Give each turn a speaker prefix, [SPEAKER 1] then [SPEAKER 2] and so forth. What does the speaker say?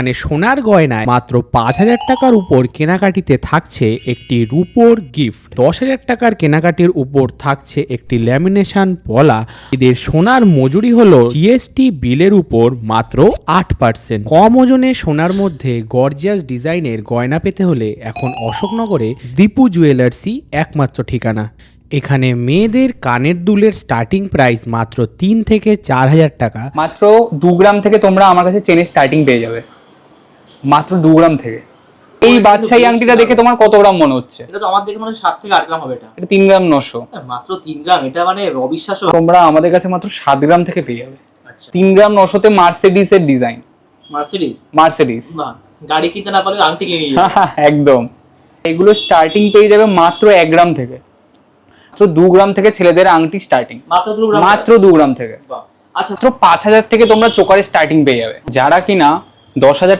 [SPEAKER 1] মানে সোনার গয়নায় মাত্র 5,000 টাকার উপর কেনাকাটিতে থাকছে একটি রূপোর গিফট, 10,000 টাকার কেনাকাটির উপর থাকছে একটি ল্যামিনেশন পলা। এদের সোনার মজুরি হলো জিএসটি বিলের উপর মাত্র 8%। কম ওজনে সোনার মধ্যে গর্জিয়াস ডিজাইনের গয়না পেতে হলে এখন অশোকনগরে দীপু জুয়েলার্সই একমাত্র ঠিকানা। এখানে মেয়েদের কানের দুলের স্টার্টিং প্রাইস মাত্র 3 থেকে 4,000 টাকা।
[SPEAKER 2] মাত্র 2 গ্রাম থেকে তোমরা আমার কাছে চেনের স্টার্টিং পেয়ে যাবে, মাত্র 2 গ্রাম থেকে। এই বাদশাহী আংটিটা দেখে তোমার কত গ্রাম মনে হচ্ছে?
[SPEAKER 3] এটা তো আমার দেখে মনে হয় 7 থেকে 8 গ্রাম হবে। এটা
[SPEAKER 2] 3 গ্রাম 900।
[SPEAKER 3] মাত্র 3 গ্রাম, এটা মানে অবিশ্বাস্য।
[SPEAKER 2] তোমরা আমাদের কাছে মাত্র 7 গ্রাম থেকে পেয়ে যাবে।
[SPEAKER 3] আচ্ছা,
[SPEAKER 2] 3 গ্রাম 900 তে মার্সিডিজের ডিজাইন। মার্সিডিজ
[SPEAKER 3] বাহ, গাড়ি কিনতে না পারলে আংটি কিনে নিয়ে
[SPEAKER 2] একদম। এগুলো স্টার্টিং পেয়ে যাবে মাত্র 1 গ্রাম থেকে। মাত্র 2 গ্রাম থেকে ছেলেদের আংটি স্টার্টিং,
[SPEAKER 3] মাত্র 2 গ্রাম।
[SPEAKER 2] মাত্র 2 গ্রাম থেকে।
[SPEAKER 3] বাহ, আচ্ছা,
[SPEAKER 2] মাত্র 5,000 থেকে তোমরা চোকারের স্টার্টিং পেয়ে যাবে। যারা কিনা 10,000